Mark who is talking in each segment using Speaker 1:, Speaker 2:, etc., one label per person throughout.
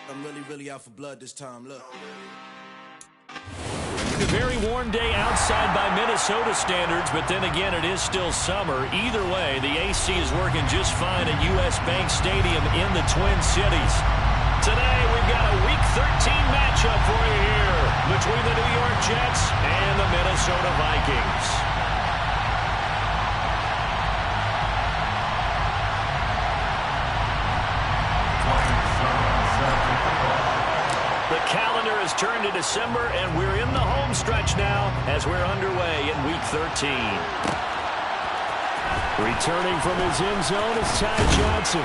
Speaker 1: I'm really out for blood this time. Look.
Speaker 2: A very warm day outside by Minnesota standards, but then again, it is still summer. Either way, the AC is working just fine at U.S. Bank Stadium in the Twin Cities. Today, we've got a Week 13 matchup for you here between the New York Jets and the Minnesota Vikings. The calendar has turned to December, and we're in the home stretch now as we're underway in Week 13. Returning from his end zone is Ty Johnson.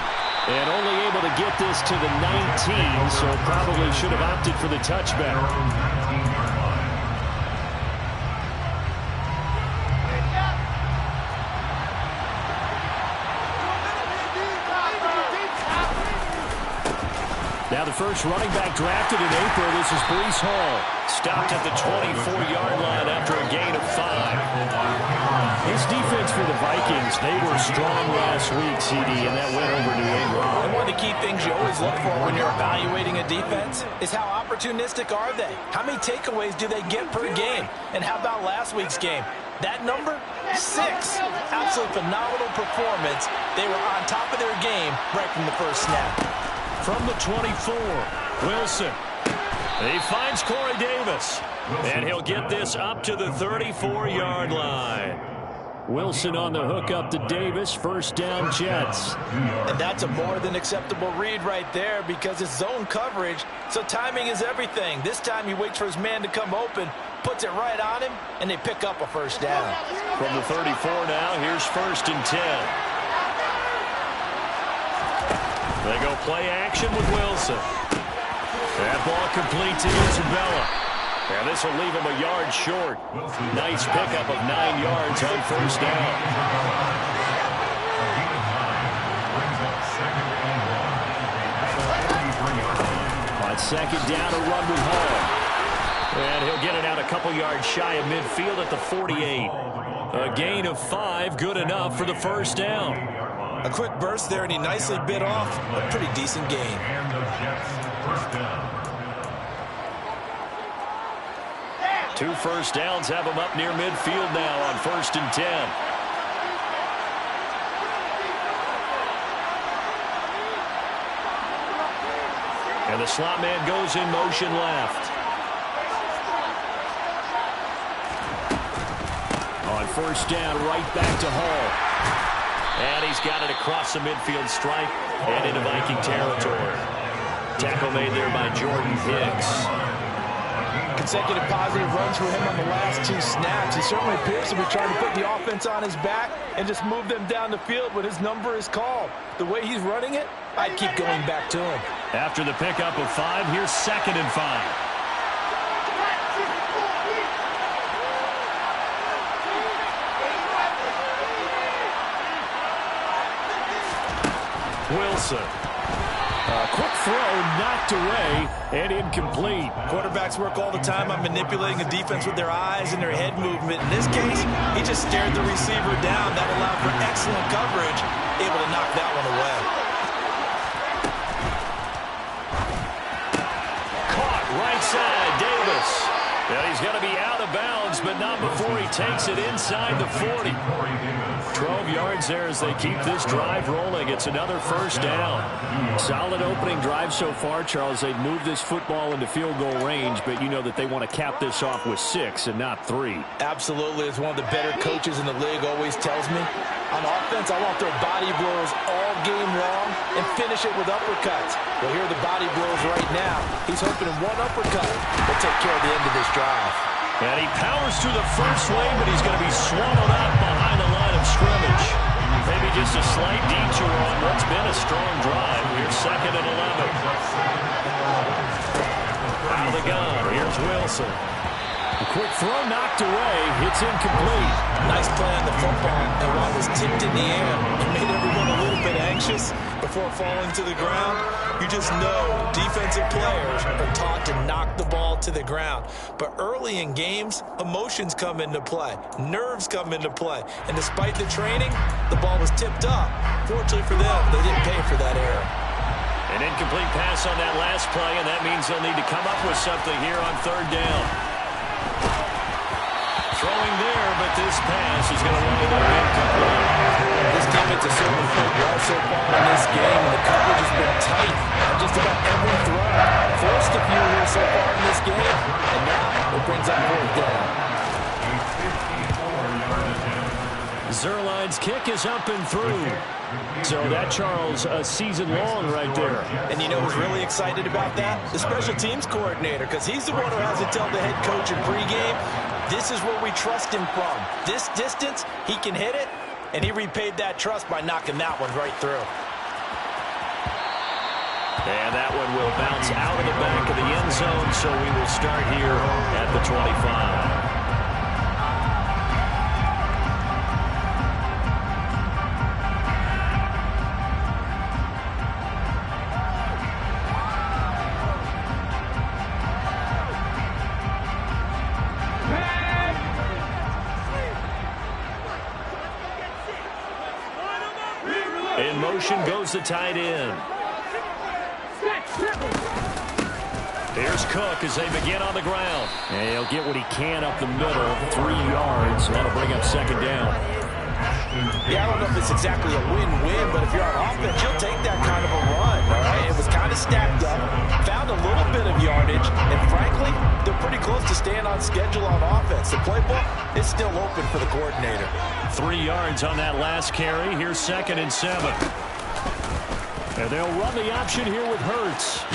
Speaker 2: And only able to get this to the 19, so probably should have opted for the touchback. Now the first running back drafted in April, this is Breece Hall. Stopped at the 24-yard line after a gain of 5. His defense for the Vikings, they were strong last week, CD, and that went over New England.
Speaker 3: And one of the key things you always look for when you're evaluating a defense is how opportunistic are they? How many takeaways do they get per game? And how about last week's game? That number, 6. Absolutely phenomenal performance. They were on top of their game right from the first snap.
Speaker 2: From the 24, Wilson. He finds Corey Davis. And he'll get this up to the 34-yard line. Wilson on the hook up to Davis. First down, Jets.
Speaker 3: And that's a more than acceptable read right there because it's zone coverage, so timing is everything. This time he waits for his man to come open, puts it right on him, and they pick up a first down.
Speaker 2: From the 34 now, here's 1st and 10. They go play action with Wilson. That ball complete to Isabella. And this will leave him a yard short. Nice pickup of 9 yards on first down. On second down, a run with Hall. And he'll get it out a couple yards shy of midfield at the 48. A gain of 5, good enough for the first down.
Speaker 3: A quick burst there, and he nicely bit off a pretty decent gain.
Speaker 4: And the Jets first down.
Speaker 2: 2 first downs have him up near midfield now on 1st and 10. And the slot man goes in motion left. On first down, right back to Hall. And he's got it across the midfield stripe and into Viking territory. Tackle made there by Jordan Hicks.
Speaker 3: Consecutive positive runs for him on the last 2 snaps. He certainly appears to be trying to put the offense on his back and just move them down the field when his number is called. The way he's running it, I'd keep going back to him.
Speaker 2: After the pickup of 5, here's 2nd and 5. Wilson. Quick throw, knocked away, and incomplete.
Speaker 3: Quarterbacks work all the time on manipulating a defense with their eyes and their head movement. In this case, he just stared the receiver down. That allowed for excellent coverage, able to knock that one away.
Speaker 2: Caught right side, Davis. Yeah, he's going to be out of bounds, but not before he takes it inside the 40. 12 yards there as they keep this drive rolling. It's another first down. Solid opening drive so far, Charles. They've moved this football into field goal range, but you know that they want to cap this off with 6 and not 3.
Speaker 3: Absolutely. As one of the better coaches in the league always tells me, on offense, I want their body blows all game long and finish it with uppercuts. Well, here are the body blows right now. He's hoping in one uppercut will take care of the end of this drive.
Speaker 2: And he powers through the first lane, but he's going to be swallowed up behind the line of scrimmage. Maybe just a slight detour on what's been a strong drive. Here's 2nd and 11. Out of the gun, here's Wilson. A quick throw knocked away. It's incomplete.
Speaker 3: Nice play on the football, and while it was tipped in the air, it made everyone a little bit anxious before falling to the ground. You just know defensive players are taught to knock the ball to the ground. But early in games, emotions come into play. Nerves come into play. And despite the training, the ball was tipped up. Fortunately for them, they didn't pay for that error.
Speaker 2: An incomplete pass on that last play, and that means they'll need to come up with something here on third down. Throwing there, but this pass is going to wind up incomplete.
Speaker 3: This defense has certainly played well so far in this game, and the coverage has been tight on just about every throw. Forced a few here so far in this game, and now it brings up fourth down.
Speaker 2: Zerline's kick is up and through. So that, Charles, a season long right there.
Speaker 3: And you know who's really excited about that? The special teams coordinator, because he's the one who has to tell the head coach in pregame, this is where we trust him from. This distance, he can hit it, and he repaid that trust by knocking that one right through.
Speaker 2: And that one will bounce out of the back of the end zone, so we will start here at the 25. In motion goes the tight end. Here's Cook as they begin on the ground. And he'll get what he can up the middle, 3 yards. That'll bring up second down.
Speaker 3: Yeah, I don't know if it's exactly a win-win, but if you're on offense, you'll take that kind of a run, all right? It was kind of stacked up, found a little bit of yardage, and frankly, they're pretty close to staying on schedule on offense. The playbook is still open for the coordinator.
Speaker 2: 3 yards on that last carry. Here's 2nd and 7. And they'll run the option here with Hurts.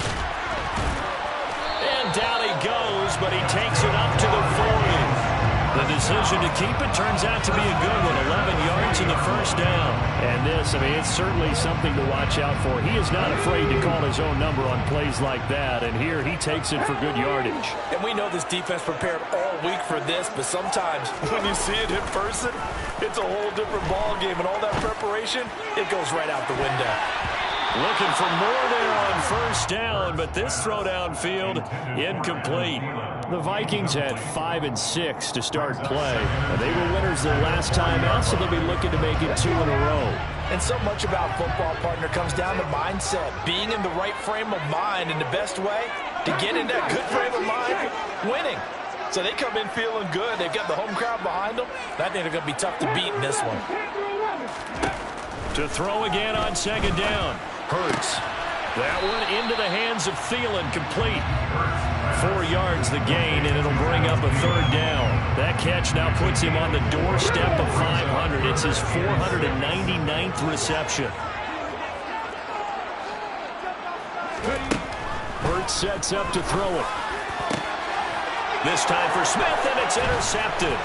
Speaker 2: And down he goes, but he takes it up to the 40. The decision to keep it turns out to be a good one. 11 yards in the first down. And this, I mean, it's certainly something to watch out for. He is not afraid to call his own number on plays like that. And here he takes it for good yardage.
Speaker 3: And we know this defense prepared all week for this, but sometimes when you see it in person, it's a whole different ball game. And all that preparation, it goes right out the window.
Speaker 2: Looking for more there on first down, but this throw downfield incomplete. The Vikings had 5 and 6 to start play. They were winners their last time out, so they'll be looking to make it 2 in a row.
Speaker 3: And so much about football, partner, comes down to mindset. Being in the right frame of mind, and the best way to get in that good frame of mind, winning. So they come in feeling good. They've got the home crowd behind them. I think they're going to be tough to beat in this one.
Speaker 2: To throw again on second down. Hurts. That one into the hands of Thielen, complete. 4 yards the gain, and it'll bring up a third down. That catch now puts him on the doorstep of 500. It's his 499th reception. Hurts sets up to throw it. This time for Smith, and it's intercepted.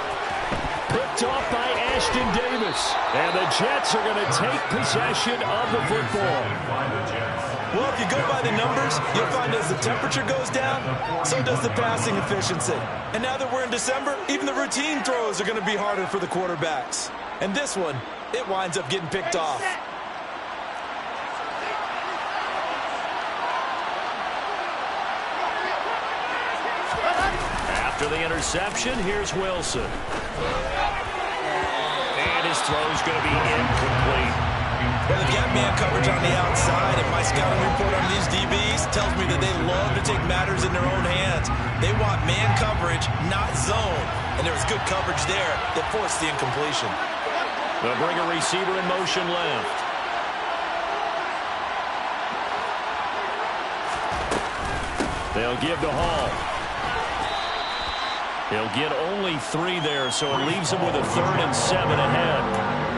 Speaker 2: Picked off by Ashton Davis. And the Jets are going to take possession of the football.
Speaker 3: Well, if you go by the numbers, you'll find as the temperature goes down, so does the passing efficiency. And now that we're in December, even the routine throws are going to be harder for the quarterbacks. And this one, it winds up getting picked off.
Speaker 2: After the interception, here's Wilson. And his throw's going to be incomplete.
Speaker 3: Well, they've got man coverage on the outside, and my scouting report on these DBs tells me that they love to take matters in their own hands. They want man coverage, not zone. And there was good coverage there that forced the incompletion.
Speaker 2: They'll bring a receiver in motion left. They'll give to Hall. He'll get only 3 there, so it leaves him with a 3rd and 7 ahead.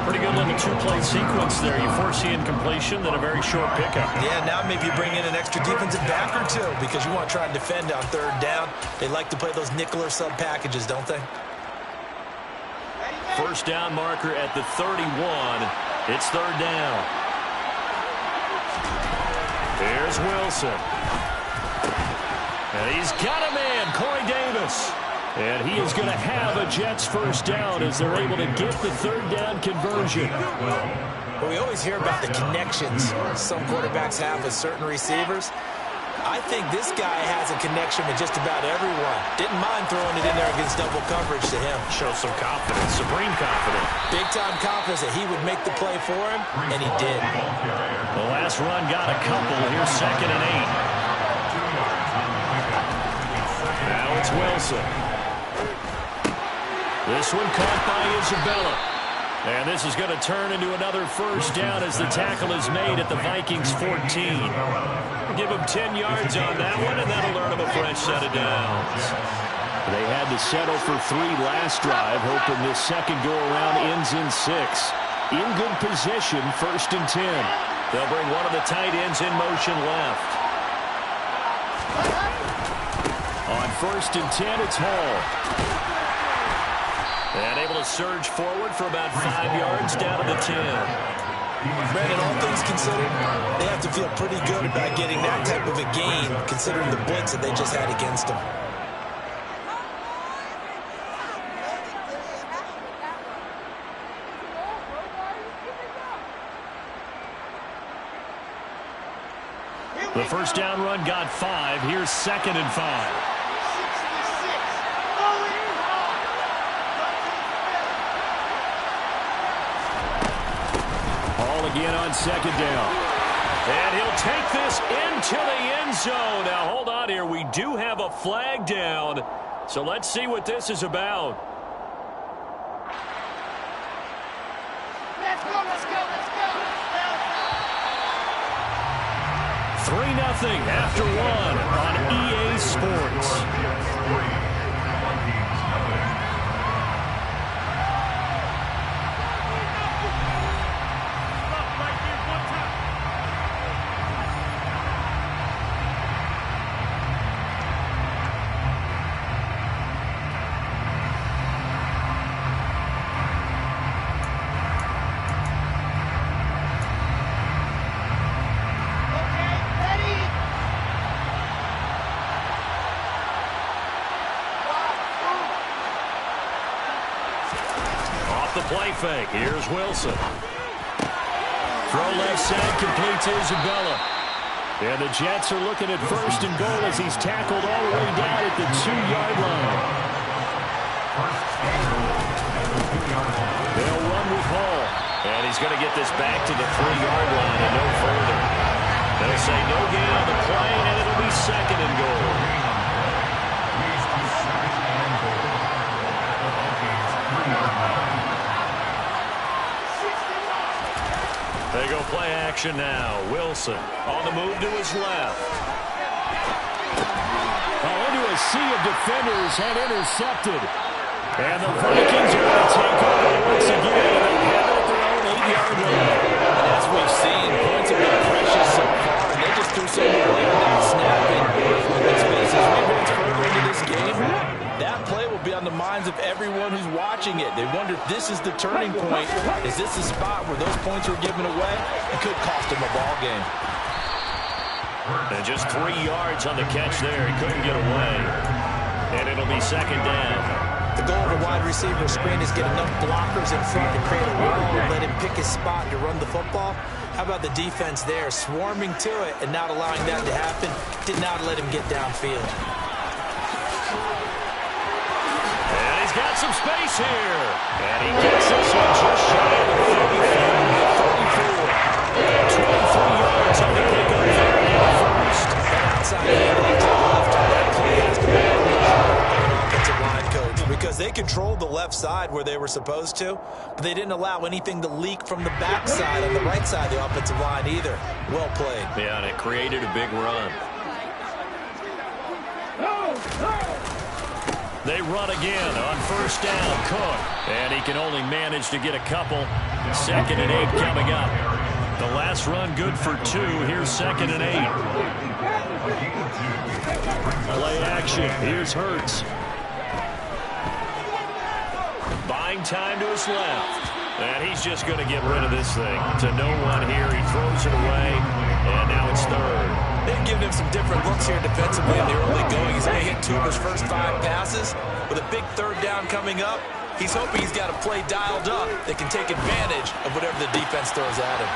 Speaker 2: Pretty good little 2-play sequence there. You force the incompletion, then a very short pickup.
Speaker 3: Yeah, now maybe you bring in an extra defensive back or 2 because you want to try and defend on 3rd down. They like to play those nickel or sub packages, don't they?
Speaker 2: First down marker at the 31. It's 3rd down. Here's Wilson. And he's got a man, Corey Davis. And he is going to have a Jets first down as they're able to get the 3rd down conversion.
Speaker 3: Well, we always hear about the connections some quarterbacks have with certain receivers. I think this guy has a connection with just about everyone. Didn't mind throwing it in there against double coverage to him.
Speaker 2: Shows some confidence, supreme confidence.
Speaker 3: Big-time confidence that he would make the play for him, and he did.
Speaker 2: The last run got a couple. Here's 2nd and 8. Now it's Wilson. This one caught by Isabella. And this is going to turn into another first down as the tackle is made at the Vikings 14. Give him 10 yards on that one, and that'll earn him a fresh set of downs. They had to settle for 3 last drive, hoping this second go-around ends in 6. In good position, 1st and 10. They'll bring one of the tight ends in motion left. On 1st and 10, it's Hall. And able to surge forward for about 5 yards down to the 10.
Speaker 3: Brandon, all things considered, they have to feel pretty good about getting that type of a gain, considering the blitz that they just had against them.
Speaker 2: The first down run got 5. Here's 2nd and 5. Again on 2nd down. And he'll take this into the end zone. Now, hold on here. We do have a flag down. So let's see what this is about.
Speaker 5: Let's go, let's go, let's go.
Speaker 2: 3-0 after 1 on EA Sports. Play fake. Here's Wilson. Throw left side completes Isabella. And the Jets are looking at 1st and goal as he's tackled all the way down at the 2-yard line. They'll run with Hall. And he's going to get this back to the 3-yard line and no further. They'll say no gain on the play, and it'll be 2nd and goal. They go play action now. Wilson on the move to his left. Into a sea of defenders and intercepted. And the Vikings are going to take over once again. And they have it at their own 8-yard line.
Speaker 3: And as we've seen, points have been precious so far. And they just threw so many without snapping. As we advance further into this game, that play will be on the minds of everyone who's watching it. They wonder if this is the turning point. Is this the spot where those points were given away? It could cost them a ball game.
Speaker 2: And just 3 yards on the catch there. He couldn't get away. And it'll be 2nd down.
Speaker 3: The goal of a wide receiver screen is get enough blockers in front to create a wall and let him pick his spot to run the football. How about the defense there, swarming to it and not allowing that to happen? Did not let him get downfield.
Speaker 2: He's got some space here. And he gets this one just shy of the 34. 23 yards on the pickup there in the first.
Speaker 3: Outside handling to the left. That play has to be an offensive line coach because they controlled the left side where they were supposed to, but they didn't allow anything to leak from the backside on the right side of the offensive line either. Well played.
Speaker 2: Yeah, and it created a big run. They run again on 1st down. Cook. And he can only manage to get a couple. 2nd and 8 coming up. The last run good for 2. Here's 2nd and 8. Play action. Here's Hurts. Buying time to his left. And he's just going to get rid of this thing. To no one here. He throws it away. And now it's 3rd.
Speaker 3: They've given him some different looks here defensively in the early going. He's going to hit 2 of his first 5 passes. With a big 3rd down coming up, He's hoping he's got a play dialed up that can take advantage of whatever the defense throws at him.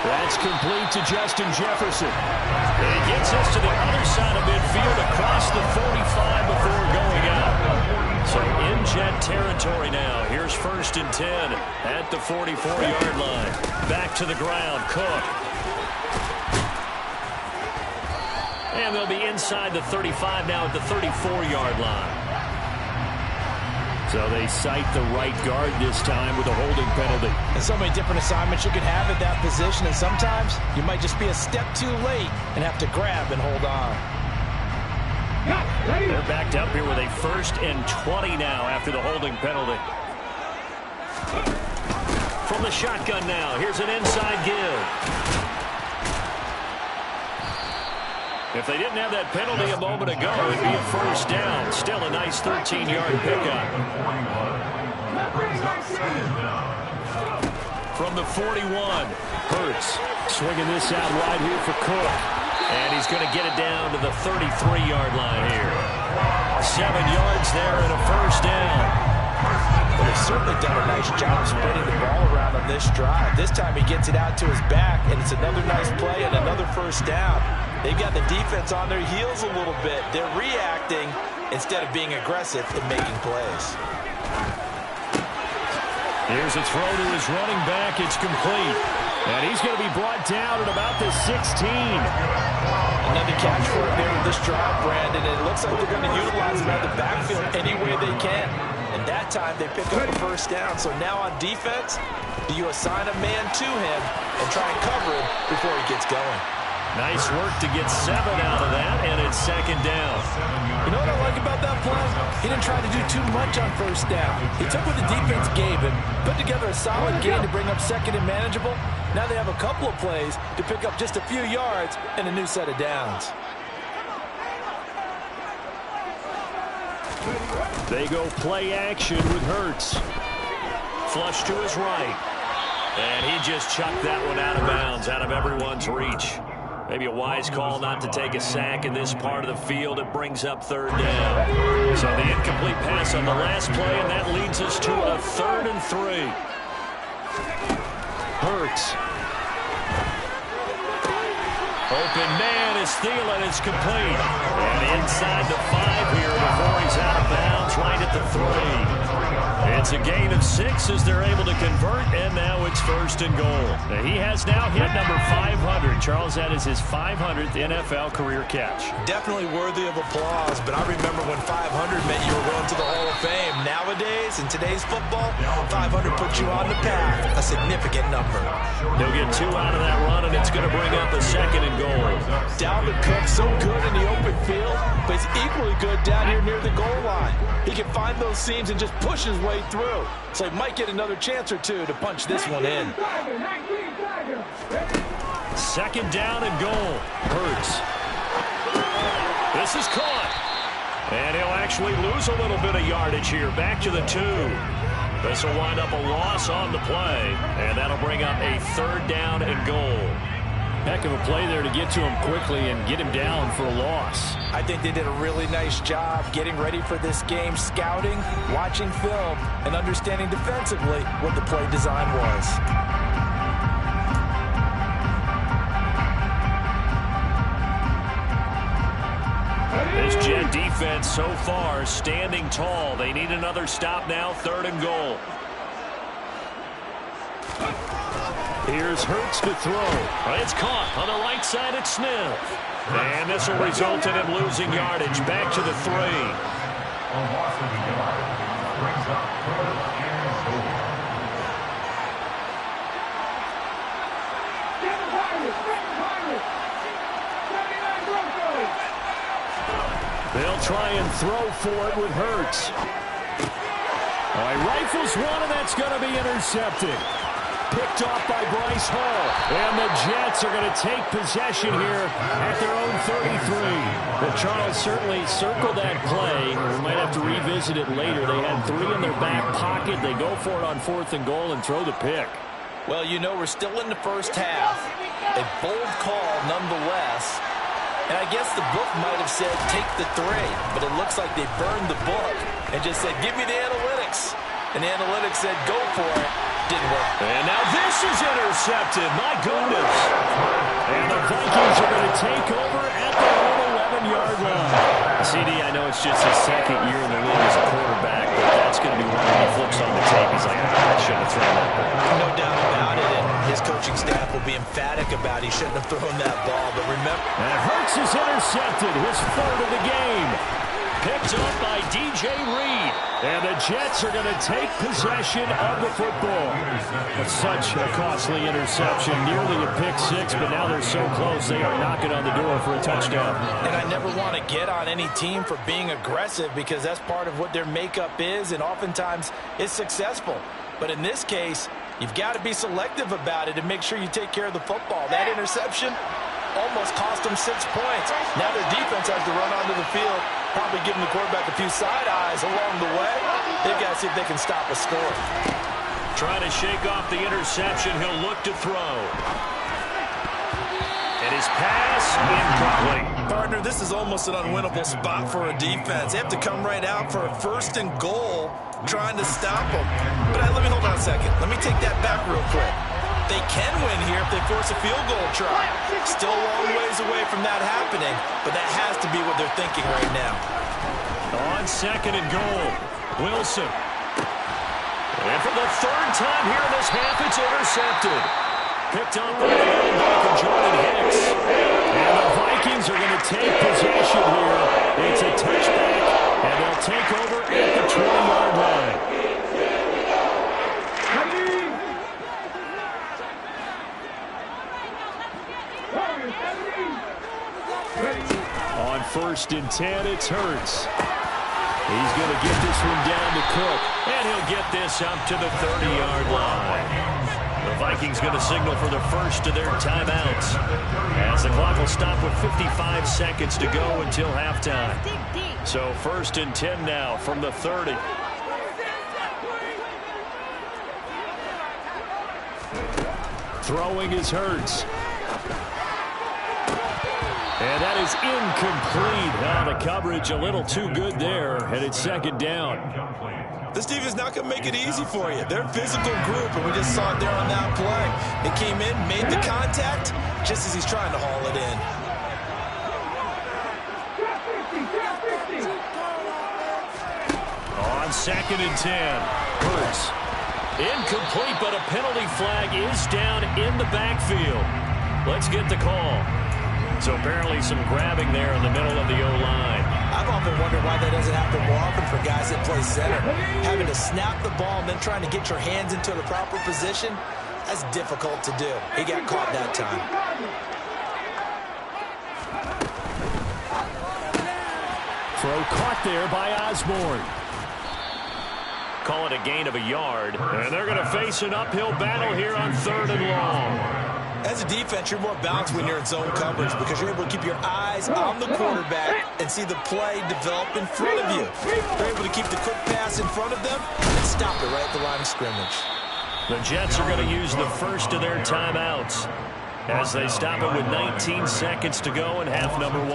Speaker 2: That's complete to Justin Jefferson. And he gets us to the other side of midfield across the 45 before going out. So in Jet territory now. Here's 1st and 10 at the 44-yard line. Back to the ground, Cook. And they'll be inside the 35 now at the 34-yard line. So they cite the right guard this time with a holding penalty.
Speaker 3: And so many different assignments you could have at that position, and sometimes you might just be a step too late and have to grab and hold on.
Speaker 2: They're backed up here with a 1st and 20 now after the holding penalty. From the shotgun now, here's an inside give. If they didn't have that penalty a moment ago, it'd be a 1st down. Still a nice 13-yard pickup. From the 41, Hurts swinging this out wide here for Cook. And he's going to get it down to the 33-yard line here. 7 yards there and a 1st down.
Speaker 3: Well, they've certainly done a nice job spreading the ball around on this drive. This time he gets it out to his back, and it's another nice play and another 1st down. They've got the defense on their heels a little bit. They're reacting instead of being aggressive and making plays.
Speaker 2: Here's a throw to his running back. It's complete. And he's going to be brought down at about the 16.
Speaker 3: Another catch for him there with this drive, Brandon. And it looks like they're going to utilize him out of the backfield any way they can. And that time they pick up a 1st down. So now on defense, do you assign a man to him and try and cover him before he gets going?
Speaker 2: Nice work to get 7 out of that, and it's 2nd down.
Speaker 3: You know what I like about that play? He didn't try to do too much on 1st down. He took what the defense gave him, put together a solid game to bring up 2nd and manageable. Now they have a couple of plays to pick up just a few yards and a new set of downs.
Speaker 2: They go play action with Hurts. Flush to his right. And he just chucked that one out of bounds, out of everyone's reach. Maybe a wise call not to take a sack in this part of the field. It brings up 3rd down. So the incomplete pass on the last play, and that leads us to a 3rd and 3. Hurts. Open man is Thielen. It's complete. And inside the 5 here before he's out of bounds, right at the 3. It's a gain of 6 as they're able to convert, and now it's 1st and goal. Now he has now hit number 500. Charles, that is his 500th NFL career catch.
Speaker 3: Definitely worthy of applause, but I remember when 500 meant you were going to the Hall of Fame. Nowadays, in today's football, 500 puts you on the path, a significant number.
Speaker 2: He'll get 2 out of that run, and it's going to bring up a 2nd and goal.
Speaker 3: Dalvin Cook, so good in the open field, but he's equally good down here near the goal line. He can find those seams and just push his way through. So he might get another chance or two to punch this one in.
Speaker 2: 2nd down and goal. Hurts. This is caught. And he'll actually lose a little bit of yardage here. Back to the 2. This will wind up a loss on the play. And that'll bring up a 3rd down and goal. Heck of a play there to get to him quickly and get him down for a loss.
Speaker 3: I think they did a really nice job getting ready for this game, scouting, watching film, and understanding defensively what the play design was.
Speaker 2: This Jet defense so far standing tall. They need another stop now, 3rd and goal. Here's Hurts to throw. It's caught on the right side at Smith. And this will result in him losing yardage. Back to the 3. They'll try and throw for it with Hurts. All right, rifles one, and that's going to be intercepted. Picked off by Bryce Hall. And the Jets are going to take possession here at their own 33. Well, Charles certainly circled that play. We might have to revisit it later. They had 3 in their back pocket. They go for it on 4th and goal and throw the pick.
Speaker 3: Well, you know, we're still in the first half. A bold call nonetheless. And I guess the book might have said take the 3. But it looks like they burned the book and just said, give me the analytics. and the analytics said go for it. Didn't work.
Speaker 2: And now this is intercepted. My goodness. And the Vikings are going to take over at their own 11-yard line. CD, I know it's just his second year in the league as a quarterback, but that's going to be one when he flips on the tape. He's like, I shouldn't have thrown that ball.
Speaker 3: No doubt about it, and his coaching staff will be emphatic about he shouldn't have thrown that ball. But remember,
Speaker 2: and Hurts is intercepted, his third of the game. Picked up by DJ Reed. And the Jets are going to take possession of the football. But such a costly interception, nearly a pick six, but now they're so close they are knocking on the door for a touchdown.
Speaker 3: And I never want to get on any team for being aggressive because that's part of what their makeup is, and oftentimes it's successful. But in this case, you've got to be selective about it and make sure you take care of the football. That interception almost cost them 6 points. Now their defense has to run onto the field, probably giving the quarterback a few side eyes along the way. They've got to see if they can stop a score.
Speaker 2: Trying to shake off the interception. He'll look to throw. And his pass incomplete.
Speaker 3: Partner, this is almost an unwinnable spot for a defense. They have to come right out for a 1st and goal, trying to stop them. But let me hold on a second. Let me take that back real quick. They can win here if they force a field goal try. Still a long ways away from that happening, but that has to be what they're thinking right now.
Speaker 2: On 2nd and goal, Wilson. And for the 3rd time here in this half, it's intercepted. Picked up by the running back of Jordan Hicks. And the Vikings are going to take possession here. It's a touchback, and they'll take over at the 20-yard line. On 1st and 10, it's Hurts. He's going to get this one down to Cook, and he'll get this up to the 30-yard line. The Vikings going to signal for the first of their timeouts, as the clock will stop with 55 seconds to go until halftime. So 1st and 10 now from the 30. Throwing is Hurts. And that is incomplete. Now the coverage a little too good there, and it's 2nd down.
Speaker 3: This defense is not going to make it easy for you. They're a physical group, and we just saw it there on that play. They came in, made the contact, just as he's trying to haul it in.
Speaker 2: On 2nd and 10, Hurts. Incomplete, but a penalty flag is down in the backfield. Let's get the call. So apparently some grabbing there in the middle of the O-line.
Speaker 3: I've often wondered why that doesn't happen more often for guys that play center. Having to snap the ball and then trying to get your hands into the proper position, that's difficult to do. He got caught that time.
Speaker 2: Throw caught there by Osborne. Call it a gain of a yard. And they're going to face an uphill battle here on 3rd and long.
Speaker 3: As a defense, you're more balanced when you're in zone coverage because you're able to keep your eyes on the quarterback and see the play develop in front of you. They're able to keep the quick pass in front of them and stop it right at the line of scrimmage.
Speaker 2: The Jets are going to use the first of their timeouts as they stop it with 19 seconds to go in half number 1.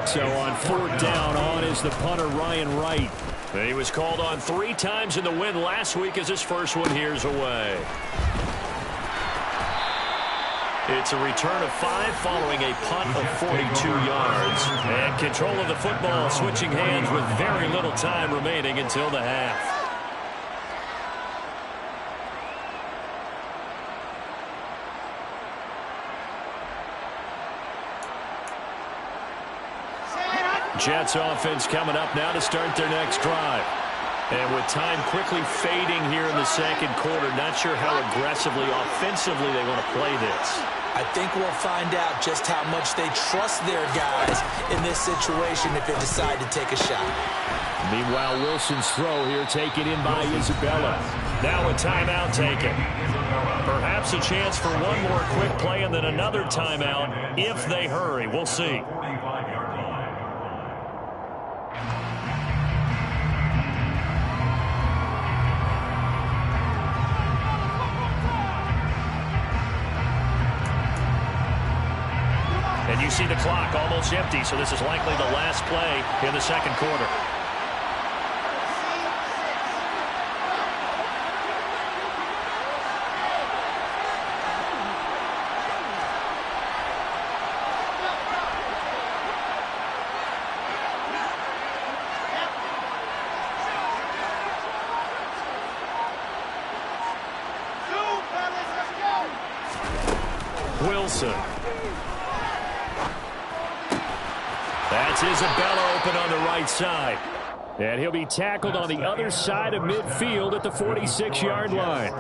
Speaker 2: So on 4th down, on is the punter, Ryan Wright. And he was called on 3 times in the win last week as his first one here's away. It's a return of 5 following a punt of 42 yards. And control of the football switching hands with very little time remaining until the half. Jets offense coming up now to start their next drive. And with time quickly fading here in the 2nd quarter, not sure how aggressively, offensively they want to play this.
Speaker 3: I think we'll find out just how much they trust their guys in this situation if they decide to take a shot.
Speaker 2: Meanwhile, Wilson's throw here taken in by Isabella. Now a timeout taken. Perhaps a chance for one more quick play and then another timeout if they hurry. We'll see. And you see the clock almost empty, so this is likely the last play in the 2nd quarter. Wilson. That's Isabella open on the right side. And he'll be tackled on the other side of midfield at the 46-yard line.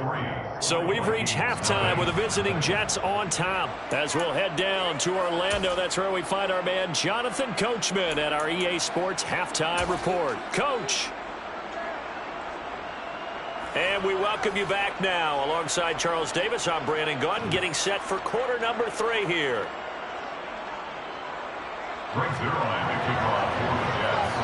Speaker 2: So we've reached halftime with the visiting Jets on top. As we'll head down to Orlando, that's where we find our man Jonathan Coachman at our EA Sports Halftime Report. Coach. And we welcome you back now. Alongside Charles Davis, I'm Brandon Gaudin, getting set for quarter number 3 here.
Speaker 4: Break 0 line to kick off for the Jets.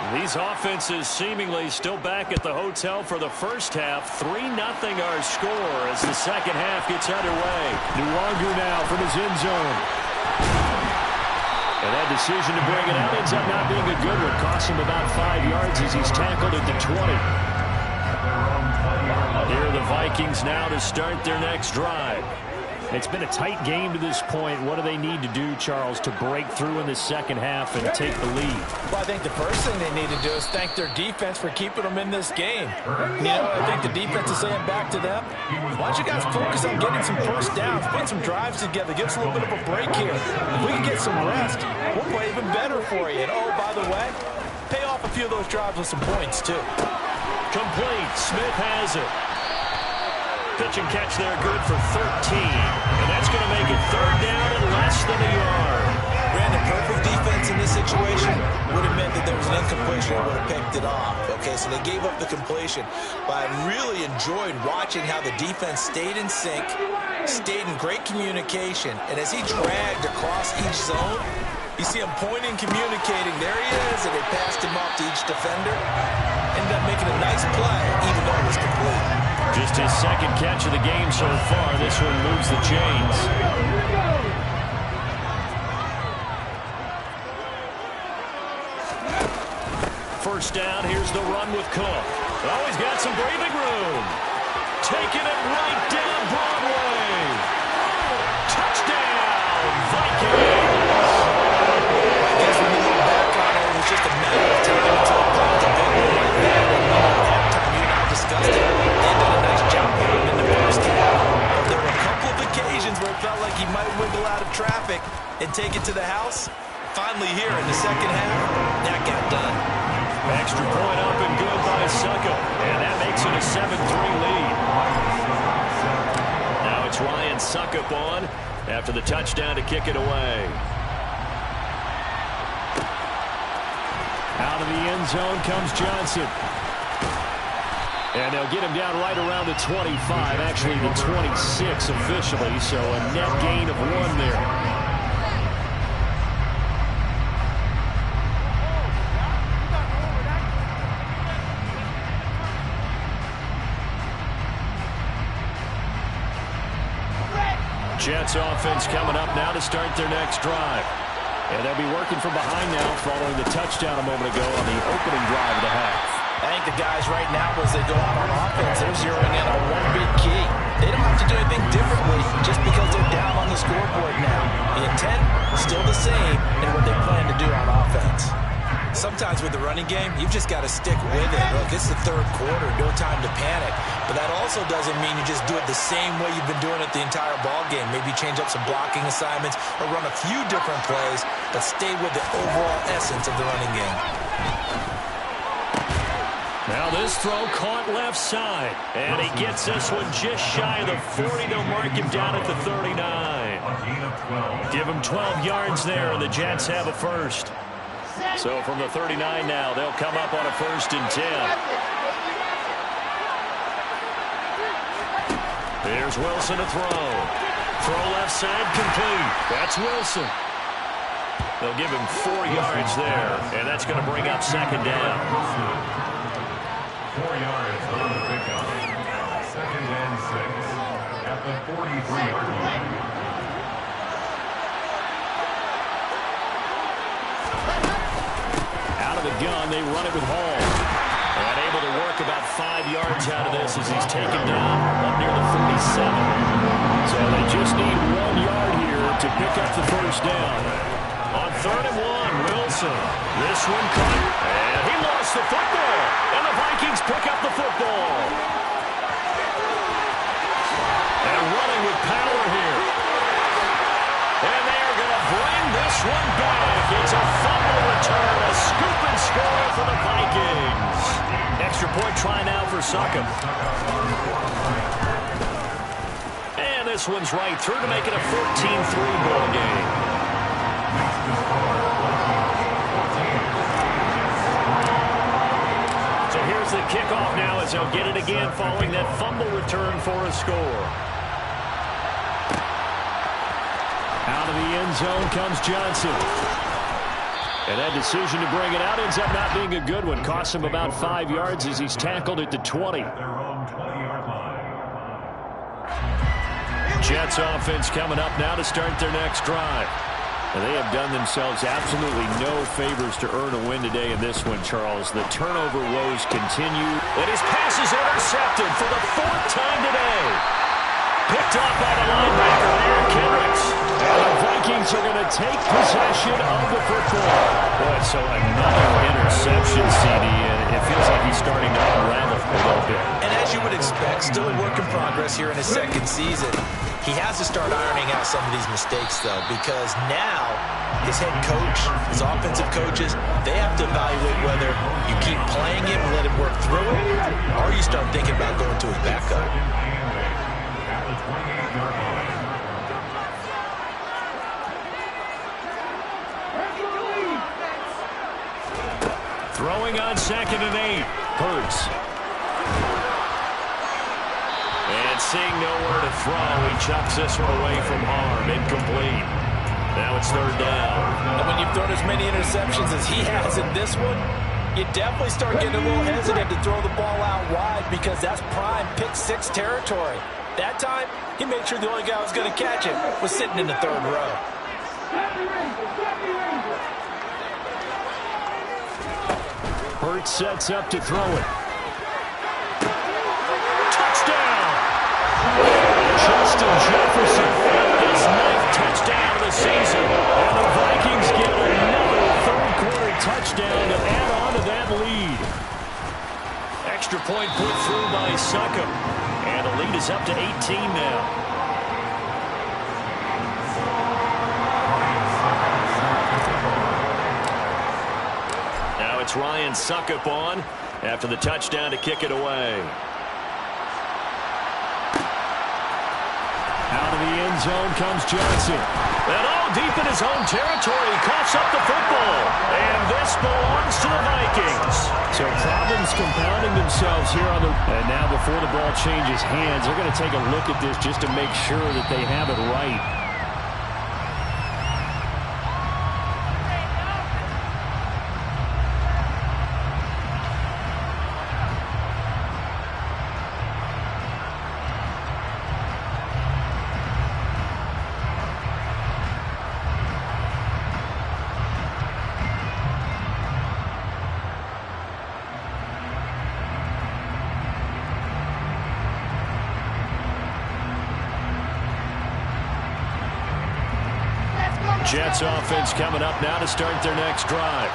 Speaker 2: These offenses seemingly still back at the hotel for the first half. 3-0 our score as the second half gets underway. Nwangu now from his end zone. And that decision to bring it out ends up not being a good one. Costs him about 5 yards as he's tackled at the 20. Here are the Vikings now to start their next drive. It's been a tight game to this point. What do they need to do, Charles, to break through in the second half and take the lead?
Speaker 3: Well, I think the first thing they need to do is thank their defense for keeping them in this game. You know, I think the defense is saying back to them, why don't you guys focus on getting some first downs, put some drives together, give us a little bit of a break here. If we can get some rest, we'll play even better for you. And, oh, by the way, pay off a few of those drives with some points, too.
Speaker 2: Complete. Smith has it. Pitch and catch there, good for 13. And that's going to make it third down and less than a yard.
Speaker 3: Brandon, perfect defense in this situation would have meant that there was an incompletion and would have picked it off. Okay, so they gave up the completion. But I really enjoyed watching how the defense stayed in sync, stayed in great communication. And as he dragged across each zone, you see him pointing, communicating. There he is, and they passed him off to each defender. Ended up making a nice play, even though it was complete.
Speaker 2: Just his second catch of the game so far. This one moves the chains. First down, here's the run with Cook. Oh, he's got some breathing room. Taking it right down Broadway. Touchdown, Vikings.
Speaker 3: I guess when you look back on it, it was just a matter of time until it brought the big one right there. And at time, you and I discussed it. They did a nice job running in the first half. But there were a couple of occasions where it felt like he might wiggle out of traffic and take it to the house. Finally here in the second half, that got done.
Speaker 2: Extra point up and good by Suckup. And that makes it a 7-3 lead. Now it's Ryan Suckup on after the touchdown to kick it away. Out of the end zone comes Johnson. And they'll get him down right around the 25, actually the 26 officially, so a net gain of 1 there. Jets offense coming up now to start their next drive. And they'll be working from behind now following the touchdown a moment ago on the opening drive of the half.
Speaker 3: I think the guys right now, as they go out on offense, they're zeroing in on one big key. They don't have to do anything differently just because they're down on the scoreboard now. The intent is still the same in what they plan to do on offense. Sometimes with the running game, you've just got to stick with it. Look, it's the third quarter, no time to panic. But that also doesn't mean you just do it the same way you've been doing it the entire ball game. Maybe change up some blocking assignments or run a few different plays, but stay with the overall essence of the running game.
Speaker 2: Now this throw caught left side. And he gets this one just shy of the 40. They'll mark him down at the 39. Give him 12 yards there, and the Jets have a first. So from the 39 now, they'll come up on a 1st and 10. Here's Wilson to throw. Throw left side complete. That's Wilson. They'll give him 4 yards there, and that's going to bring up 2nd down.
Speaker 4: 4 yards on the pickup. 2nd and 6 at the 43-yard line.
Speaker 2: Out of the gun, they run it with Hall. And able to work about 5 yards out of this as he's taken down up near the 47. So they just need 1 yard here to pick up the first down. On 3rd and 1, Wilson. This one caught, and he lost the football. And the Vikings pick up the football. And running with power for the Vikings. Extra point try now for Suckup. And this one's right through to make it a 14-3 ball game. So here's the kickoff now as they'll get it again following that fumble return for a score. Out of the end zone comes Johnson. And that decision to bring it out ends up not being a good one. Costs him about 5 yards as he's tackled at the 20. Jets offense coming up now to start their next drive. And they have done themselves absolutely no favors to earn a win today in this one, Charles. The turnover woes continue. And his pass is intercepted for the 4th time today. Picked up by the linebacker, Aaron Kendricks. And the Vikings are going to take possession of the football. Boy, so another interception, CD, and it feels like he's starting to unravel a little bit.
Speaker 3: And as you would expect, still a work in progress here in his second season. He has to start ironing out some of these mistakes, though, because now his head coach, his offensive coaches, they have to evaluate whether you keep playing him and let him work through it, or you start thinking about going to his backup.
Speaker 2: Throwing on 2nd and 8. Hurts. And seeing nowhere to throw, he chucks this one away from harm. Incomplete. Now it's 3rd down.
Speaker 3: And when you've thrown as many interceptions as he has in this one, you definitely start getting a little hesitant to throw the ball out wide because that's prime pick 6 territory. That time, he made sure the only guy who was going to catch it was sitting in the 3rd row.
Speaker 2: Hurts sets up to throw it. Touchdown! Justin Jefferson, his 9th touchdown of the season. And the Vikings get another 3rd-quarter touchdown to add on to that lead. Extra point put through by Suckup. And the lead is up to 18 now. It's Ryan Suckup on after the touchdown to kick it away. Out of the end zone comes Johnson. And all deep in his own territory, he coughs up the football. And this belongs to the Vikings. So problems compounding themselves here on the... And now before the ball changes hands, they're going to take a look at this just to make sure that they have it right. Jets offense coming up now to start their next drive.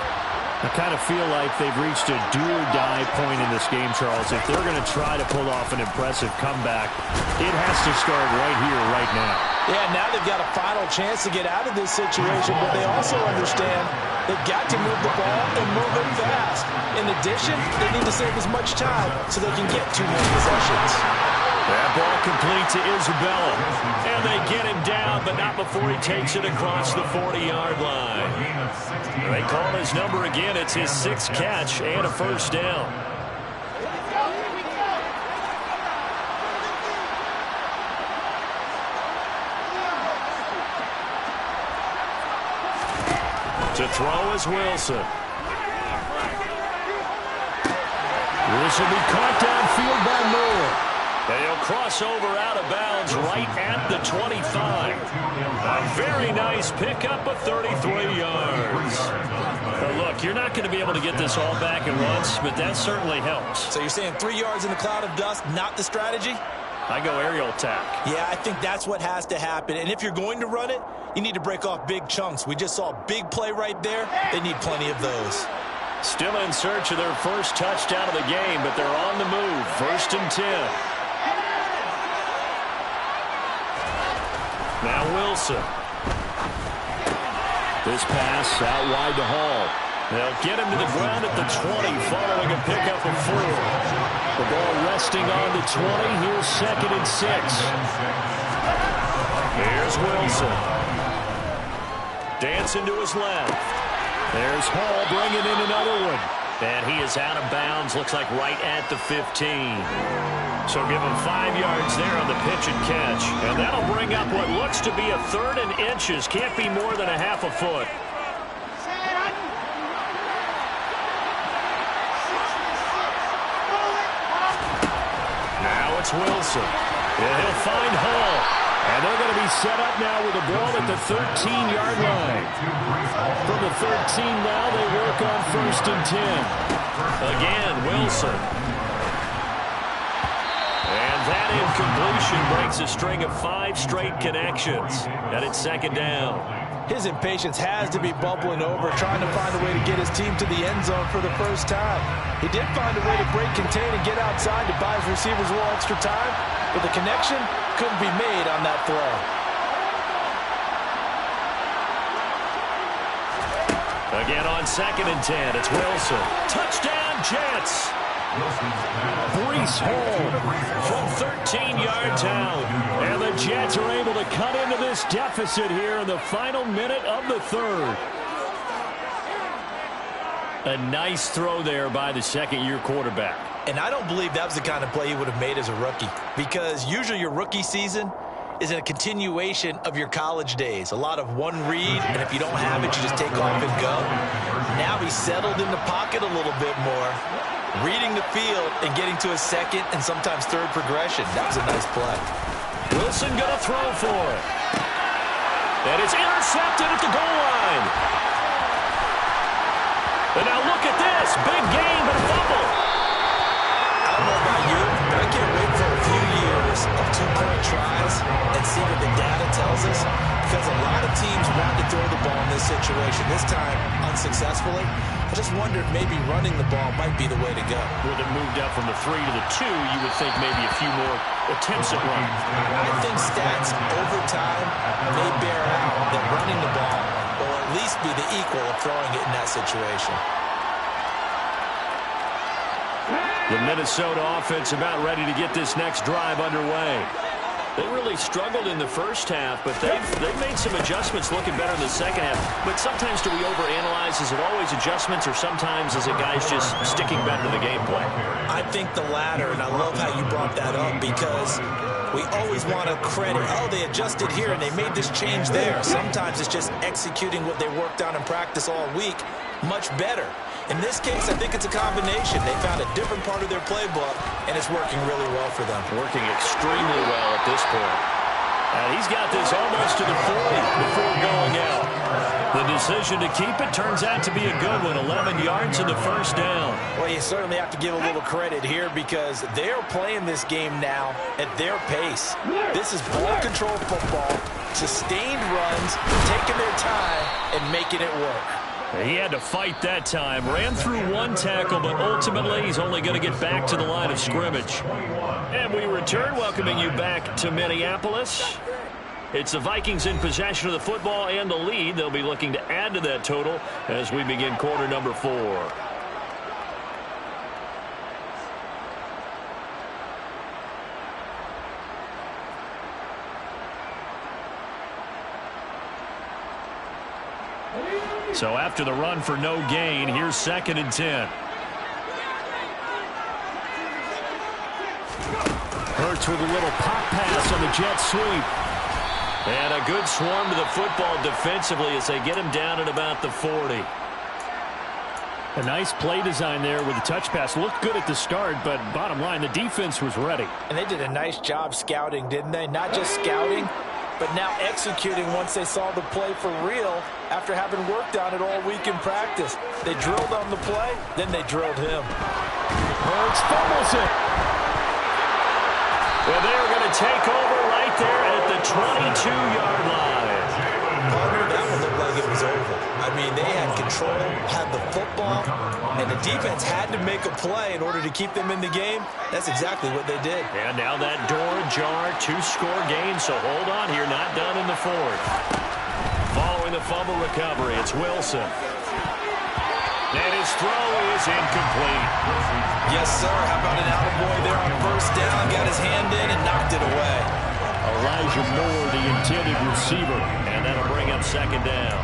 Speaker 2: I kind of feel like they've reached a do-or-die point in this game, Charles. If they're going to try to pull off an impressive comeback, it has to start right here, right now.
Speaker 3: Yeah, now they've got a final chance to get out of this situation, but they also understand they've got to move the ball and move it fast. In addition, they need to save as much time so they can get 2 more possessions.
Speaker 2: That ball complete to Isabella. And they get him down, but not before he takes it across the 40-yard line. They call his number again. It's his 6th catch and a 1st down. To throw is Wilson. This will be caught downfield by Moore. And he'll cross over out of bounds right at the 25. A very nice pickup of 33 yards. Now look, you're not going to be able to get this all back at once, but that certainly helps.
Speaker 3: So you're saying 3 yards in a cloud of dust, not the strategy?
Speaker 2: I go aerial attack.
Speaker 3: Yeah, I think that's what has to happen. And if you're going to run it, you need to break off big chunks. We just saw a big play right there. They need plenty of those.
Speaker 2: Still in search of their first touchdown of the game, but they're on the move. 1st and 10. Now Wilson. This pass out wide to Hall. They'll get him to the ground at the 20 following a pickup of 4. The ball resting on the 20. Here's 2nd and 6. Here's Wilson. Dancing to his left. There's Hall bringing in another one. And he is out of bounds. Looks like right at the 15. So give him 5 yards there on the pitch and catch. And that'll bring up what looks to be a 3rd and inches. Can't be more than a half a foot. Now it's Wilson. And he'll find Hall. And they're going to be set up now with the ball at the 13-yard line. From the 13 now, they work on 1st and 10. Again, Wilson. And that incompletion breaks a string of 5 straight connections. And it's 2nd down.
Speaker 3: His impatience has to be bubbling over, trying to find a way to get his team to the end zone for the first time. He did find a way to break contain and get outside to buy his receivers a little extra time, but the connection couldn't be made on that throw.
Speaker 2: Again on 2nd and 10, it's Wilson. Touchdown, Jets! Breece Hall from 13 yards out. And the Jets are able to cut into this deficit here in the final minute of the 3rd. A nice throw there by the 2nd-year quarterback.
Speaker 3: And I don't believe that was the kind of play he would have made as a rookie, because usually your rookie season is a continuation of your college days. A lot of one read, and if you don't have it, you just take off and go. Now he's settled in the pocket a little bit more, reading the field and getting to a 2nd and sometimes 3rd progression. That was a nice play.
Speaker 2: Wilson going to throw for it. And it's intercepted at the goal line. And now look at this. Big gain, but a fumble.
Speaker 3: I don't know about you, but I can't wait for a few years of 2-point tries and see what the data tells us, because a lot of teams want to throw the ball in this situation. This time, unsuccessfully. I just wonder if maybe running the ball might be the way to go.
Speaker 2: With it moved up from the 3 to the 2, you would think maybe a few more attempts at running.
Speaker 3: I think stats over time may bear out that running the ball will at least be the equal of throwing it in that situation.
Speaker 2: The Minnesota offense about ready to get this next drive underway. They really struggled in the first half, but they've made some adjustments looking better in the second half. But sometimes do we overanalyze? Is it always adjustments, or sometimes is it guys just sticking better to the game plan?
Speaker 3: I think the latter, and I love how you brought that up, because we always want to credit, oh, they adjusted here and they made this change there. Sometimes it's just executing what they worked on in practice all week much better. In this case, I think it's a combination. They found a different part of their playbook, and it's working really well for them.
Speaker 2: Working extremely well at this point. And he's got this almost to the 40 before going out. The decision to keep it turns out to be a good one. 11 yards in the first down.
Speaker 3: Well, you certainly have to give a little credit here, because they're playing this game now at their pace. This is ball control football, sustained runs, taking their time, and making it work.
Speaker 2: He had to fight that time. Ran through 1 tackle, but ultimately he's only going to get back to the line of scrimmage. And we return, welcoming you back to Minneapolis. It's the Vikings in possession of the football and the lead. They'll be looking to add to that total as we begin quarter number 4. So after the run for no gain, here's 2nd and 10. Hurts with a little pop pass on the jet sweep. And a good swarm to the football defensively as they get him down at about the 40. A nice play design there with the touch pass. Looked good at the start, but bottom line, the defense was ready.
Speaker 3: And they did a nice job scouting, didn't they? Not just scouting, but now executing once they saw the play for real after having worked on it all week in practice. They drilled on the play, then they drilled him.
Speaker 2: Hurts fumbles it. Well, they're going to take over right there at the 22-yard line.
Speaker 3: That one looked like it was over. I mean, they had control, had the football, and the defense had to make a play in order to keep them in the game. That's exactly what they did.
Speaker 2: And now that door ajar, 2-score game, so hold on here, not done in the 4th. Following the fumble recovery, it's Wilson. throw is incomplete.
Speaker 3: Yes, sir. How about an attaboy there on first down? Got his hand in and knocked it away.
Speaker 2: Elijah Moore, the intended receiver, and that'll bring up second down.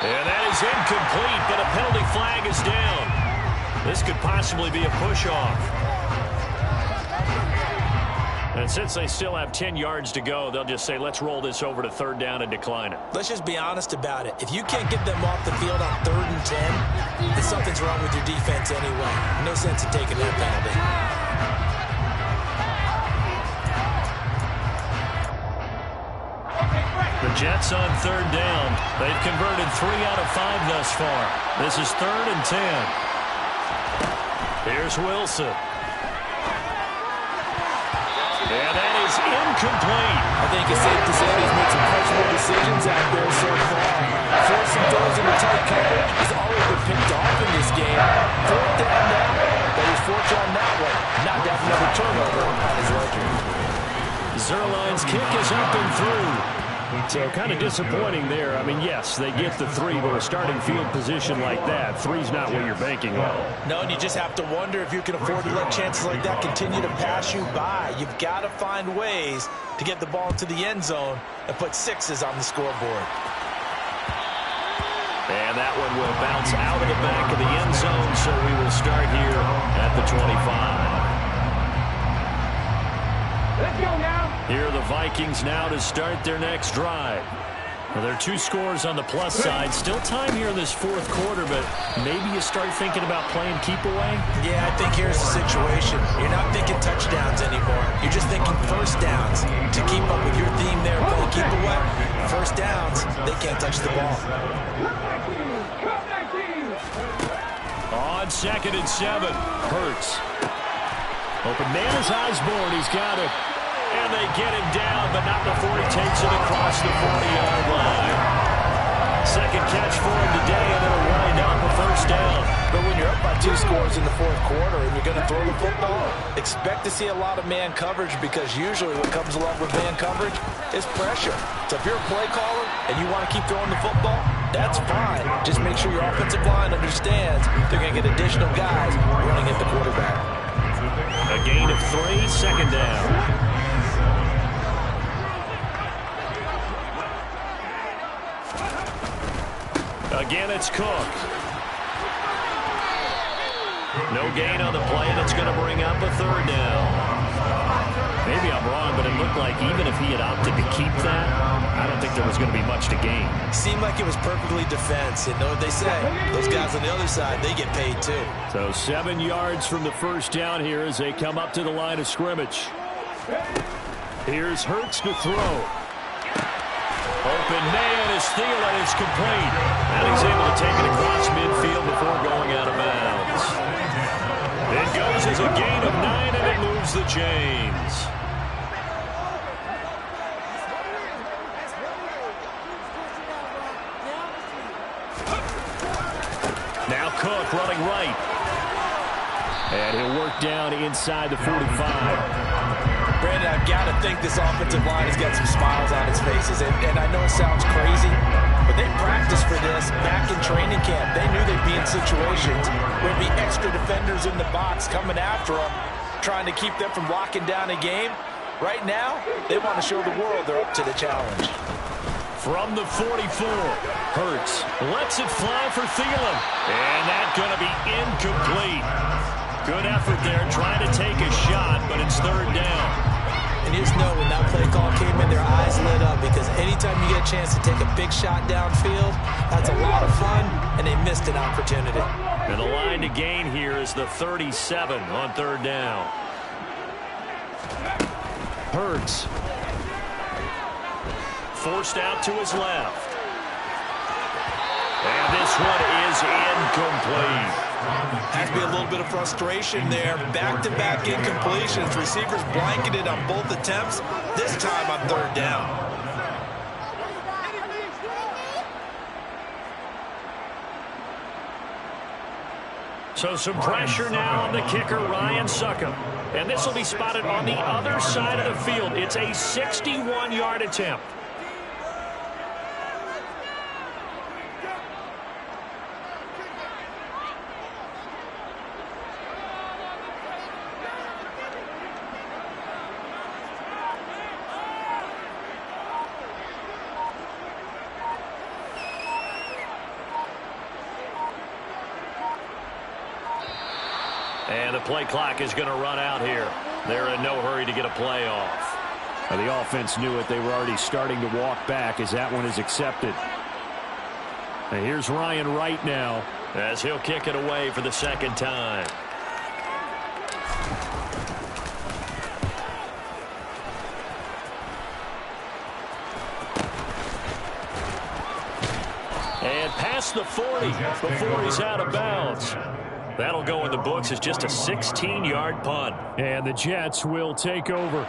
Speaker 2: And that is incomplete, but a penalty flag is down. This could possibly be a push-off. And since they still have 10 yards to go, they'll just say, let's roll this over to third down and decline it.
Speaker 3: Let's just be honest about it. If you can't get them off the field on 3rd and 10, then something's wrong with your defense anyway. No sense in taking that penalty.
Speaker 2: The Jets on third down. They've converted 3 out of 5 thus far. This is 3rd and 10. Here's Wilson. And that is incomplete.
Speaker 3: I think it's safe to say he's made some questionable decisions out there so far. Forcing throws into tight coverage has already been picked off in this game. 4th down now, but he's fortunate on that one. Not to have another turnover on his ledger.
Speaker 2: Zerline's kick is up and through. So kind of disappointing there. I mean, yes, they get the 3, but a starting field position like that, 3's not what you're banking on.
Speaker 3: No, and you just have to wonder if you can afford to let chances like that continue to pass you by. You've got to find ways to get the ball into the end zone and put 6s on the scoreboard.
Speaker 2: And that one will bounce out of the back of the end zone, so we will start here at the 25.
Speaker 5: Let's go now.
Speaker 2: Here are the Vikings now to start their next drive. Well, there are 2 scores on the plus side. Still time here in this 4th quarter, but maybe you start thinking about playing keep away?
Speaker 3: Yeah, I think here's the situation. You're not thinking touchdowns anymore. You're just thinking first downs. To keep up with your theme there, play keep away. First downs, they can't touch the ball.
Speaker 2: On 2nd and 7, Hurts. Open man is Osborne. He's got it. And they get him down, but not before he takes it across the 40-yard line. Second catch for him today, and it'll wind up a first down.
Speaker 3: But when you're up by 2 scores in the 4th quarter and you're going to throw the football, expect to see a lot of man coverage, because usually what comes along with man coverage is pressure. So if you're a play caller and you want to keep throwing the football, that's fine. Just make sure your offensive line understands they're going to get additional guys running at the quarterback.
Speaker 2: A gain of 3, second down. Again, it's Cook. No gain on the play, and it's going to bring up a 3rd down. Maybe I'm wrong, but it looked like even if he had opted to keep that, I don't think there was going to be much to gain.
Speaker 3: Seemed like it was perfectly defense. You know what they say? Those guys on the other side, they get paid too.
Speaker 2: So 7 yards from the first down here as they come up to the line of scrimmage. Here's Hurts to throw. Open man is Thielen is complete. And he's able to take it across midfield before going out of bounds. It goes as a gain of 9, and it moves the chains. Now Cook running right. And he'll work down inside the 45.
Speaker 3: Brandon, I've got to think this offensive line has got some smiles on its faces. And I know it sounds crazy, but they practiced for this back in training camp. They knew they'd be in situations where there'd be extra defenders in the box coming after them, trying to keep them from locking down a game. Right now, they want to show the world they're up to the challenge.
Speaker 2: From the 44, Hurts lets it fly for Thielen. And that's going to be incomplete. Good effort there, trying to take a shot, but it's 3rd down.
Speaker 3: And you just know when that play call came in, their eyes lit up, because anytime you get a chance to take a big shot downfield, that's a lot of fun, and they missed an opportunity.
Speaker 2: And the line to gain here is the 37 on 3rd down. Hurts. Forced out to his left. And this one is incomplete.
Speaker 3: Has to be a little bit of frustration there. Back-to-back incompletions. Receivers blanketed on both attempts, this time on 3rd down.
Speaker 2: So some pressure now on the kicker, Ryan Succop. And this will be spotted on the other side of the field. It's a 61-yard attempt. And the play clock is going to run out here. They're in no hurry to get a play off.
Speaker 5: Well, the offense knew it. They were already starting to walk back as that one is accepted. And here's Ryan Wright now,
Speaker 2: as he'll kick it away for the second time. And past the 40 before he's out of bounds. That'll go in the books as just a 16-yard punt.
Speaker 5: And the Jets will take over.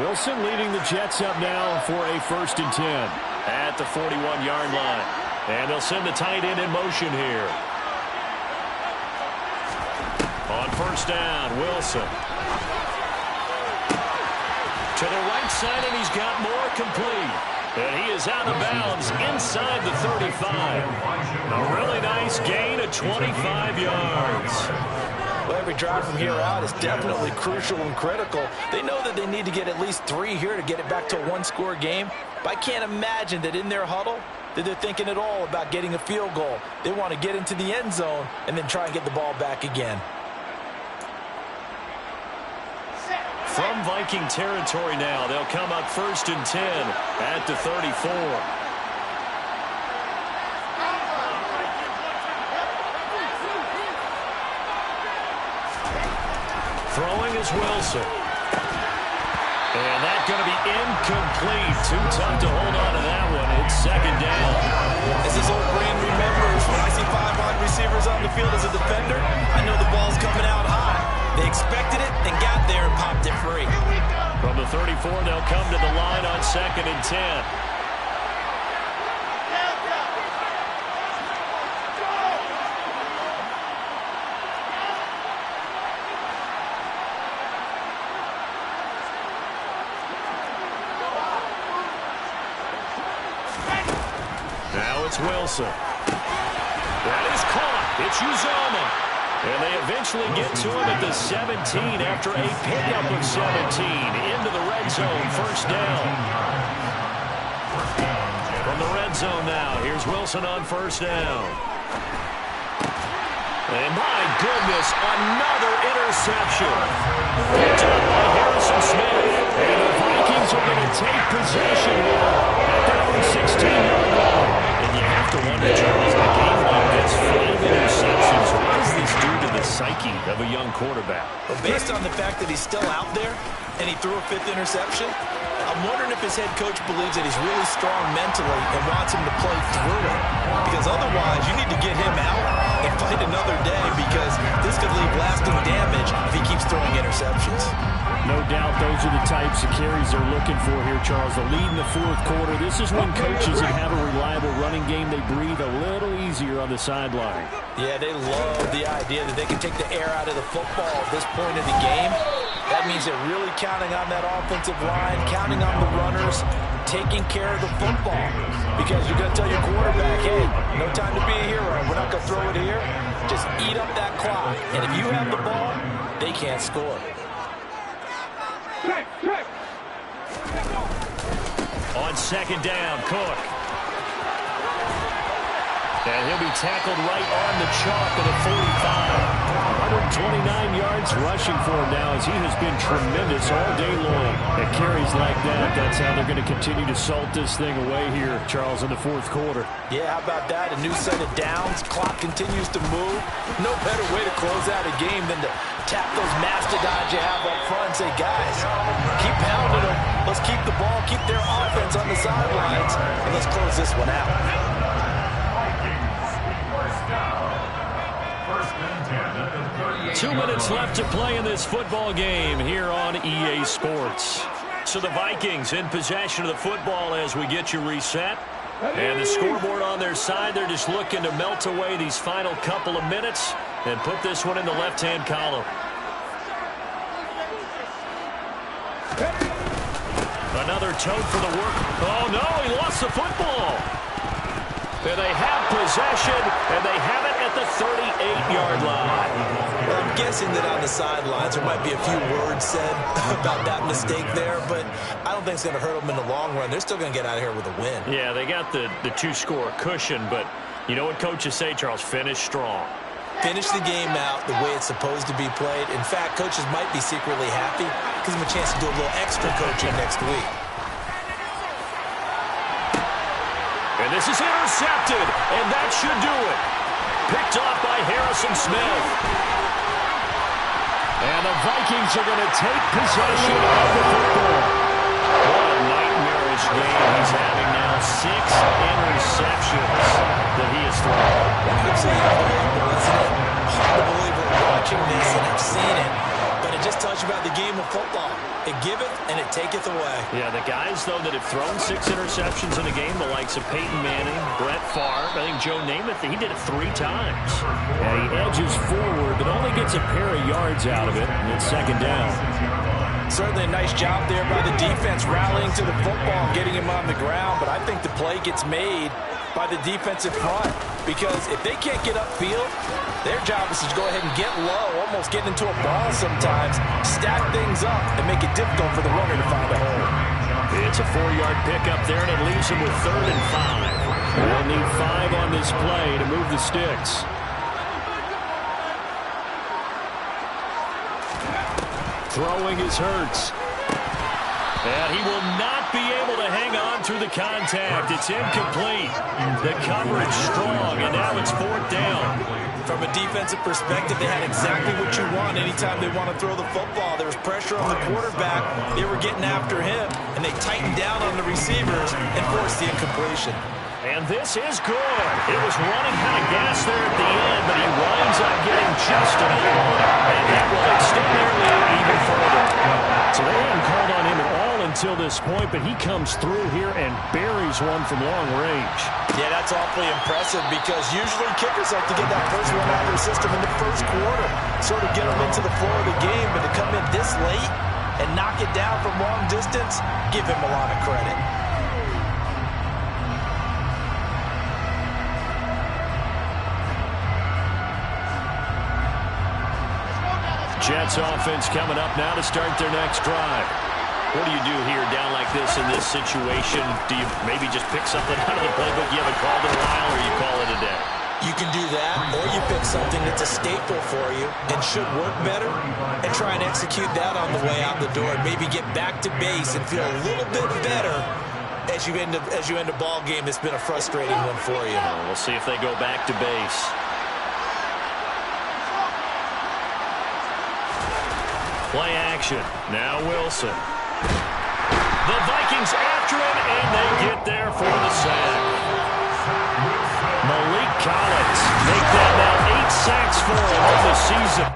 Speaker 5: Wilson leading the Jets up now for a 1st and 10.
Speaker 2: At the 41-yard line. And they'll send the tight end in motion here. On 1st down, Wilson. To the right side, and he's got more complete. And he is out of bounds inside the 35. A really nice gain of 25 yards.
Speaker 3: Well, every drive from here out is definitely crucial and critical. They know that they need to get at least 3 here to get it back to a 1-score game. But I can't imagine that in their huddle that they're thinking at all about getting a field goal. They want to get into the end zone and then try and get the ball back again.
Speaker 2: From Viking territory now, they'll come up 1st and 10 at the 34. Throwing is Wilson. And that's going to be incomplete. Too tough to hold on to that one. It's 2nd down.
Speaker 3: As his old brain remembers, when I see 5 wide receivers on the field as a defender, I know the ball's coming out high. They expected it and got there and popped it free.
Speaker 2: From the 34, they'll come to the line on 2nd and 10. Now it's Wilson. That is caught. It's Uzomah. And they eventually get to him at the 17 after a pickup of 17 into the red zone. 1st down. From the red zone now, here's Wilson on 1st down. And my goodness, another interception. Picked up by Harrison Smith. And the Vikings are going to take possession here at their own 16-yard line. And you have to wonder, Charles, in a game like this, 5 interceptions, what does this do to the psyche of a young quarterback?
Speaker 3: But based on the fact that he's still out there and he threw a 5th interception, I'm wondering if his head coach believes that he's really strong mentally and wants him to play through it. Because otherwise, you need to get him out and fight another day, because this could leave lasting damage if he keeps throwing interceptions.
Speaker 5: No doubt those are the types of carries they're looking for here, Charles. The lead in the 4th quarter. This is when coaches that have a reliable running game, they breathe a little easier on the sideline.
Speaker 3: Yeah, they love the idea that they can take the air out of the football at this point in the game. That means they're really counting on that offensive line, counting on the runners, taking care of the football. Because you're going to tell your quarterback, hey, no time to be a hero. We're not going to throw it here. Just eat up that clock. And if you have the ball, they can't score.
Speaker 2: On 2nd down, Cook. And he'll be tackled right on the chalk of the 45. 129 yards rushing for him now, as he has been tremendous all day long. At carries like that, that's how they're going to continue to salt this thing away here, Charles, in the 4th quarter.
Speaker 3: Yeah, how about that? A new set of downs. Clock continues to move. No better way to close out a game than to tap those mastodons you have up front and say, guys, keep pounding them. Let's keep the ball, keep their offense on the sidelines, and let's close this one out.
Speaker 4: Vikings, 1st down. 1st and 10 at the
Speaker 2: 2 minutes left to play in this football game here on EA Sports. So the Vikings in possession of the football as we get you reset. And the scoreboard on their side, they're just looking to melt away these final couple of minutes and put this one in the left-hand column. Another tote for the work. Oh, no, he lost the football. And they have possession, and they have it at the 38-yard line.
Speaker 3: Well, I'm guessing that on the sidelines there might be a few words said about that mistake there, but I don't think it's going to hurt them in the long run. They're still going to get out of here with a win.
Speaker 2: Yeah, they got the two-score cushion, but you know what coaches say, Charles? Finish strong.
Speaker 3: Finish the game out the way it's supposed to be played. In fact, coaches might be secretly happy. Gives them a chance to do a little extra coaching next week.
Speaker 2: And this is intercepted, and that should do it. Picked off by Harrison Smith. And the Vikings are going to take possession of the football. What a nightmarish game he's having now. 6 interceptions that he has thrown.
Speaker 3: Absolutely unbelievable, isn't it? Hard to believe we're watching this and have seen it. But it just tells you about the game of football. It giveth and it taketh away.
Speaker 2: Yeah, the guys, though, that have thrown 6 interceptions in a game, the likes of Peyton Manning, Brett Favre, I think Joe Namath, he did it 3 times.
Speaker 5: And he edges forward, but only gets a pair of yards out of it, and it's second down.
Speaker 3: Certainly a nice job there by the defense, rallying to the football and getting him on the ground. But I think the play gets made by the defensive front, because if they can't get upfield, their job is to go ahead and get low, almost get into a ball sometimes, stack things up, and make it difficult for the runner to find a hole.
Speaker 2: It's a 4-yard pickup there, and it leaves him with 3rd and 5.
Speaker 5: They'll need 5 on this play to move the sticks.
Speaker 2: Throwing is Hurts. And he will not be able to hang on through the contact. It's incomplete. The coverage strong, and now it's 4th down.
Speaker 3: From a defensive perspective, they had exactly what you want anytime they want to throw the football. There was pressure on the quarterback. They were getting after him, and they tightened down on the receivers and forced the incompletion.
Speaker 2: And this is good. It was running kind of gas there at the end, but he winds up getting just enough. And that will extend their lead even further.
Speaker 5: So they haven't called on him at all until this point, but he comes through here and buries one from long range.
Speaker 3: Yeah, that's awfully impressive, because usually kickers like to get that first one out of their system in the first quarter, sort of get them into the flow of the game, but to come in this late and knock it down from long distance, give him a lot of credit.
Speaker 2: Jets offense coming up now to start their next drive. What do you do here down like this in this situation? Do you maybe just pick something out of the playbook you haven't called in a while, or you call it a day?
Speaker 3: You can do that, or you pick something that's a staple for you and should work better and try and execute that on the way out the door, and maybe get back to base and feel a little bit better as you end a ball game that's been a frustrating one for you.
Speaker 2: We'll see if they go back to base. Play action. Now Wilson. The Vikings after him, and they get there for the sack. Malik Collins make that now 8 sacks for him on the season.